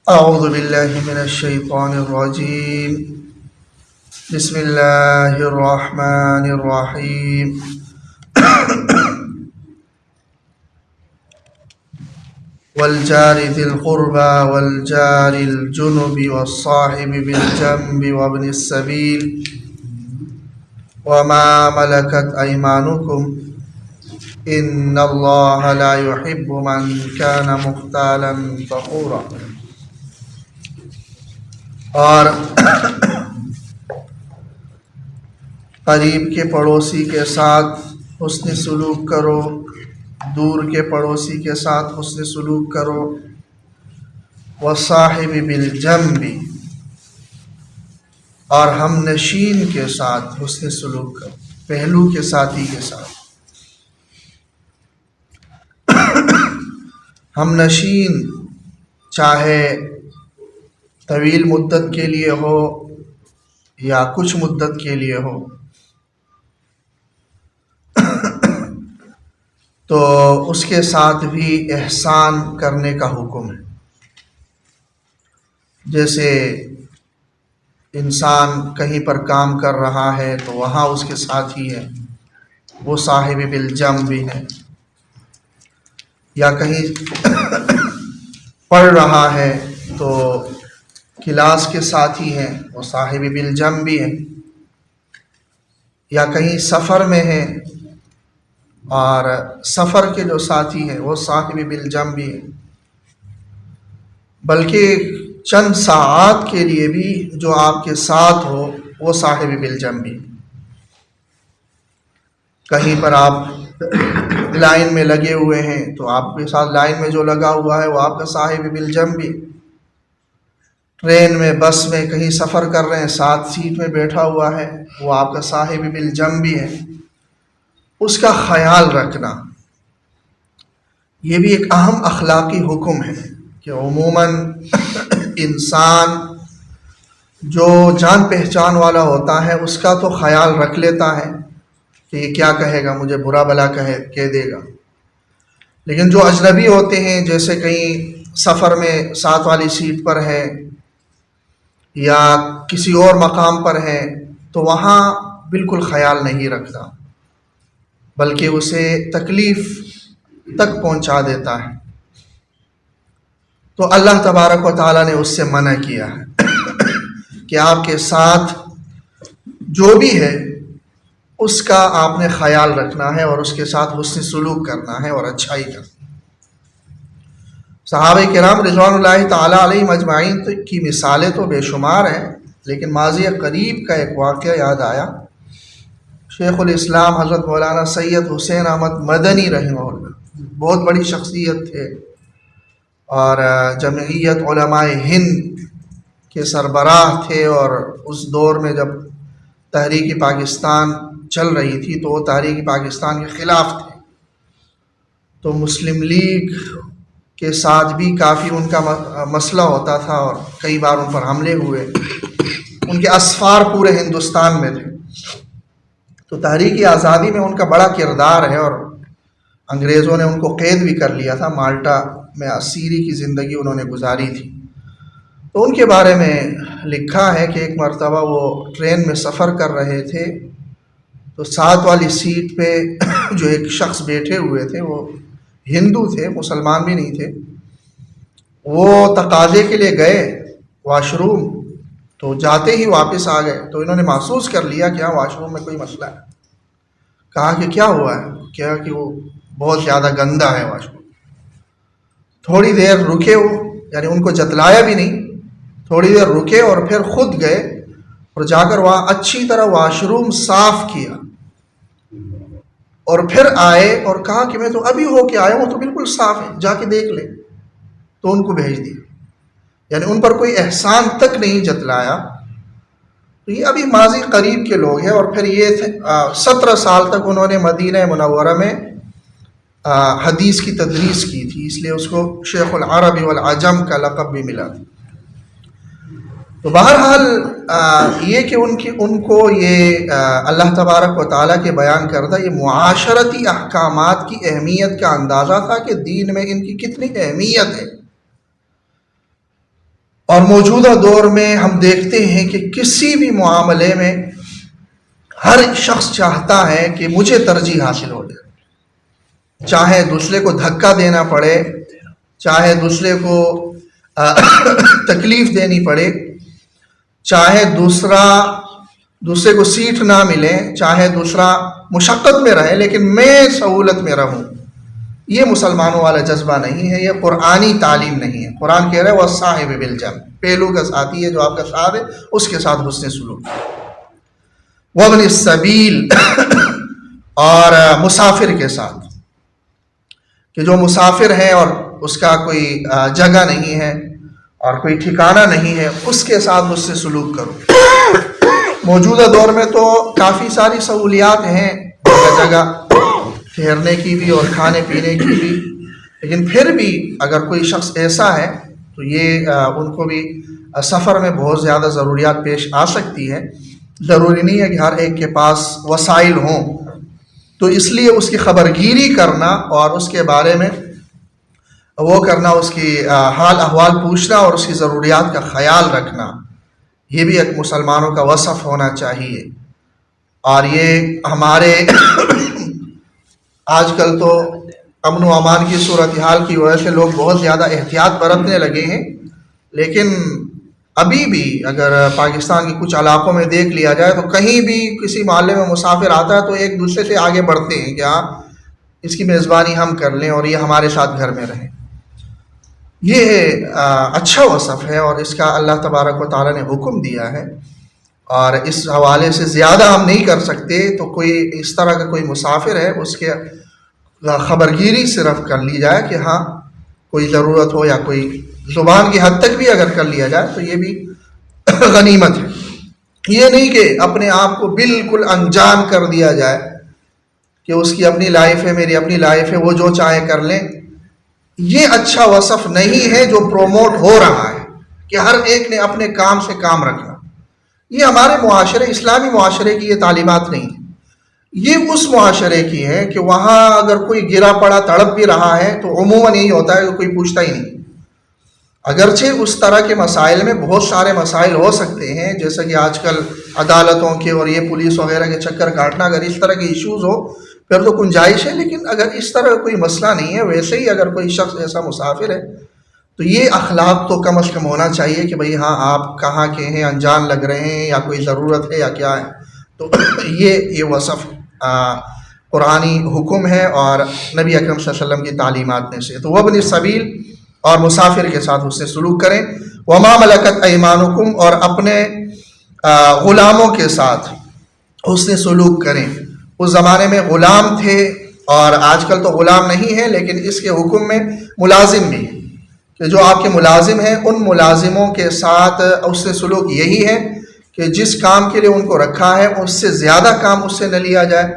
أعوذ بالله من الشيطان الرجيم. بسم الله الرحمن الرحيم. والجار ذي القربى والجار الجنب والصاحب بالجنب وابن السبيل وما ملكت أيمانكم إن الله لا يحب من كان مختالا فخورا. اور قریب کے پڑوسی کے ساتھ حسن سلوک کرو، دور کے پڑوسی کے ساتھ حسن سلوک کرو. وصاحب بالجنب، اور ہم نشین کے ساتھ حسن سلوک کرو، پہلو کے ساتھی کے ساتھ. ہم نشین چاہے طویل مدت کے لیے ہو یا کچھ مدت کے لیے ہو، تو اس کے ساتھ بھی احسان کرنے کا حکم ہے. جیسے انسان کہیں پر کام کر رہا ہے تو وہاں اس کے ساتھ ہی ہے، وہ صاحب بالجنب بھی ہے. یا کہیں پڑھ رہا ہے تو کلاس کے ساتھی ہیں، وہ صاحب بالجنب بھی ہے. یا کہیں سفر میں ہے اور سفر کے جو ساتھی ہیں وہ صاحب بالجنب بھی ہے. بلکہ چند ساعات کے لیے بھی جو آپ کے ساتھ ہو وہ صاحب بالجنب بھی. کہیں پر آپ لائن میں لگے ہوئے ہیں تو آپ کے ساتھ لائن میں جو لگا ہوا ہے وہ آپ کا صاحب بالجنب بھی. ٹرین میں، بس میں کہیں سفر کر رہے ہیں، ساتھ سیٹ میں بیٹھا ہوا ہے، وہ آپ کا صاحب بالجنب بھی ہے. اس کا خیال رکھنا یہ بھی ایک اہم اخلاقی حکم ہے کہ عموماً انسان جو جان پہچان والا ہوتا ہے اس کا تو خیال رکھ لیتا ہے کہ یہ کیا کہے گا، مجھے برا بلا کہہ دے گا. لیکن جو اجنبی ہوتے ہیں، جیسے کہیں سفر میں ساتھ والی سیٹ پر ہے یا کسی اور مقام پر ہے، تو وہاں بالکل خیال نہیں رکھتا، بلکہ اسے تکلیف تک پہنچا دیتا ہے. تو اللہ تبارک و تعالیٰ نے اس سے منع کیا ہے کہ آپ کے ساتھ جو بھی ہے اس کا آپ نے خیال رکھنا ہے اور اس کے ساتھ حسن سلوک کرنا ہے اور اچھائی کرنا. صحابہ کرام رضوان اللہ تعالیٰ علیہم اجمعین کی مثالیں تو بے شمار ہیں، لیکن ماضی قریب کا ایک واقعہ یاد آیا. شیخ الاسلام حضرت مولانا سید حسین احمد مدنی رحمہ اللہ بہت بڑی شخصیت تھے اور جمعیت علماء ہند کے سربراہ تھے. اور اس دور میں جب تحریک پاکستان چل رہی تھی تو وہ تحریک پاکستان کے خلاف تھے، تو مسلم لیگ کے ساتھ بھی کافی ان کا مسئلہ ہوتا تھا اور کئی بار ان پر حملے ہوئے. ان کے اسفار پورے ہندوستان میں تھے. تو تحریک آزادی میں ان کا بڑا کردار ہے اور انگریزوں نے ان کو قید بھی کر لیا تھا. مالٹا میں اسیری کی زندگی انہوں نے گزاری تھی. تو ان کے بارے میں لکھا ہے کہ ایک مرتبہ وہ ٹرین میں سفر کر رہے تھے تو ساتھ والی سیٹ پہ جو ایک شخص بیٹھے ہوئے تھے وہ ہندو تھے، مسلمان بھی نہیں تھے. وہ تقاضے کے لیے گئے واش روم، تو جاتے ہی واپس آ گئے. تو انہوں نے محسوس کر لیا کہ ہاں واش روم میں کوئی مسئلہ ہے. کہا کہ کیا ہوا ہے؟ کیا کہ وہ بہت زیادہ گندا ہے واش روم. تھوڑی دیر رکے وہ، یعنی ان کو جتلایا بھی نہیں، تھوڑی دیر رکے اور پھر خود گئے اور جا کر وہاں اچھی طرح واش روم صاف کیا اور پھر آئے اور کہا کہ میں تو ابھی ہو کے آیا ہوں، تو بالکل صاف ہے، جا کے دیکھ لے. تو ان کو بھیج دیا، یعنی ان پر کوئی احسان تک نہیں جتلایا. تو یہ ابھی ماضی قریب کے لوگ ہیں. اور پھر یہ 17 سال تک انہوں نے مدینہ منورہ میں حدیث کی تدریس کی تھی، اس لیے اس کو شیخ العرب والعجم کا لقب بھی ملا تھا. تو بہرحال یہ کہ ان کو یہ اللہ تبارک و تعالیٰ کے بیان کردہ یہ معاشرتی احکامات کی اہمیت کا اندازہ تھا کہ دین میں ان کی کتنی اہمیت ہے. اور موجودہ دور میں ہم دیکھتے ہیں کہ کسی بھی معاملے میں ہر شخص چاہتا ہے کہ مجھے ترجیح حاصل ہو جائے، چاہے دوسرے کو دھکا دینا پڑے، چاہے دوسرے کو تکلیف دینی پڑے، چاہے دوسرے کو سیٹ نہ ملے، چاہے دوسرا مشقت میں رہے، لیکن میں سہولت میں رہوں۔ یہ مسلمانوں والا جذبہ نہیں ہے، یہ قرآنی تعلیم نہیں ہے۔ قرآن کہہ رہا ہے وَالصَّاحِبِ بِالْجَنبِ، پہلو کا ساتھی ہے، جو آپ کا ساتھ ہے اس کے ساتھ حسن سلوک۔ وَابْنِ السَّبِيلِ، اور مسافر کے ساتھ، کہ جو مسافر ہے اور اس کا کوئی جگہ نہیں ہے اور کوئی ٹھکانہ نہیں ہے، اس کے ساتھ حسن سلوک کرو۔ موجودہ دور میں تو کافی ساری سہولیات ہیں جگہ جگہ، ٹھہرنے کی بھی اور کھانے پینے کی بھی، لیکن پھر بھی اگر کوئی شخص ایسا ہے تو یہ ان کو بھی سفر میں بہت زیادہ ضروریات پیش آ سکتی ہے۔ ضروری نہیں ہے کہ ہر ایک کے پاس وسائل ہوں، تو اس لیے اس کی خبرگیری کرنا اور اس کے بارے میں وہ کرنا، اس کی حال احوال پوچھنا اور اس کی ضروریات کا خیال رکھنا، یہ بھی ایک مسلمانوں کا وصف ہونا چاہیے۔ اور یہ ہمارے آج کل تو امن و امان کی صورتحال کی وجہ سے لوگ بہت زیادہ احتیاط برتنے لگے ہیں، لیکن ابھی بھی اگر پاکستان کے کچھ علاقوں میں دیکھ لیا جائے تو کہیں بھی کسی محلے میں مسافر آتا ہے تو ایک دوسرے سے آگے بڑھتے ہیں کہ ہاں اس کی میزبانی ہم کر لیں اور یہ ہمارے ساتھ گھر میں رہیں۔ یہ اچھا وصف ہے اور اس کا اللہ تبارک و تعالیٰ نے حکم دیا ہے، اور اس حوالے سے زیادہ ہم نہیں کر سکتے۔ تو کوئی اس طرح کا کوئی مسافر ہے، اس کے خبرگیری صرف کر لی جائے کہ ہاں کوئی ضرورت ہو، یا کوئی زبان کی حد تک بھی اگر کر لیا جائے تو یہ بھی غنیمت ہے۔ یہ نہیں کہ اپنے آپ کو بالکل انجان کر دیا جائے کہ اس کی اپنی لائف ہے، میری اپنی لائف ہے، وہ جو چاہے کر لیں۔ یہ اچھا وصف نہیں ہے جو پروموٹ ہو رہا ہے کہ ہر ایک نے اپنے کام سے کام رکھنا۔ یہ ہمارے معاشرے، اسلامی معاشرے کی یہ تعلیمات نہیں ہے۔ یہ اس معاشرے کی ہے کہ وہاں اگر کوئی گرا پڑا تڑپ بھی رہا ہے تو عموماً یہی ہوتا ہے کہ کوئی پوچھتا ہی نہیں۔ اگرچہ اس طرح کے مسائل میں بہت سارے مسائل ہو سکتے ہیں، جیسا کہ آج کل عدالتوں کے اور یہ پولیس وغیرہ کے چکر کاٹنا، اگر اس طرح کے ایشوز ہو پھر تو گنجائش ہے، لیکن اگر اس طرح کوئی مسئلہ نہیں ہے، ویسے ہی اگر کوئی شخص ایسا مسافر ہے تو یہ اخلاق تو کم از کم ہونا چاہیے کہ بھئی ہاں آپ کہاں کے ہیں، انجان لگ رہے ہیں یا کوئی ضرورت ہے یا کیا ہے۔ تو یہ وصف قرآنی حکم ہے اور نبی اکرم صلی اللہ علیہ وسلم کی تعلیمات میں سے۔ تو وابن السبیل، اور مسافر کے ساتھ اس سے سلوک کریں۔ وما ملکت ایمانکم، اور اپنے غلاموں کے ساتھ اس سے سلوک کریں۔ اس زمانے میں غلام تھے اور آج کل تو غلام نہیں ہے، لیکن اس کے حکم میں ملازم بھی ہے کہ جو آپ کے ملازم ہیں ان ملازموں کے ساتھ اس سے سلوک یہی ہے کہ جس کام کے لیے ان کو رکھا ہے اس سے زیادہ کام اس سے نہ لیا جائے،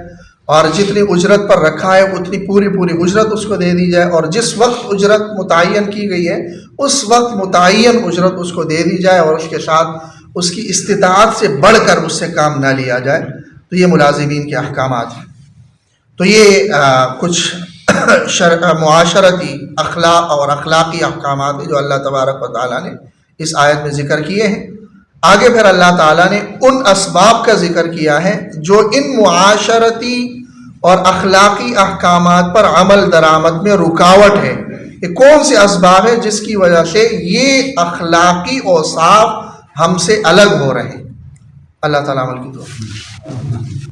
اور جتنی اجرت پر رکھا ہے اتنی پوری اجرت اس کو دے دی جائے، اور جس وقت اجرت متعین کی گئی ہے اس وقت متعین اجرت اس کو دے دی جائے، اور اس کے ساتھ اس کی استطاعت سے بڑھ کر اس سے کام نہ لیا جائے۔ تو یہ ملازمین کے احکامات ہیں۔ تو یہ کچھ معاشرتی اخلاق اور اخلاقی احکامات ہیں جو اللہ تبارک و تعالیٰ نے اس آیت میں ذکر کیے ہیں۔ آگے پھر اللہ تعالیٰ نے ان اسباب کا ذکر کیا ہے جو ان معاشرتی اور اخلاقی احکامات پر عمل درآمد میں رکاوٹ ہے۔ یہ کون سے اسباب ہیں جس کی وجہ سے یہ اخلاقی اوصاف ہم سے الگ ہو رہے ہیں؟ اللہ تعالیٰ عمل کی توفیق۔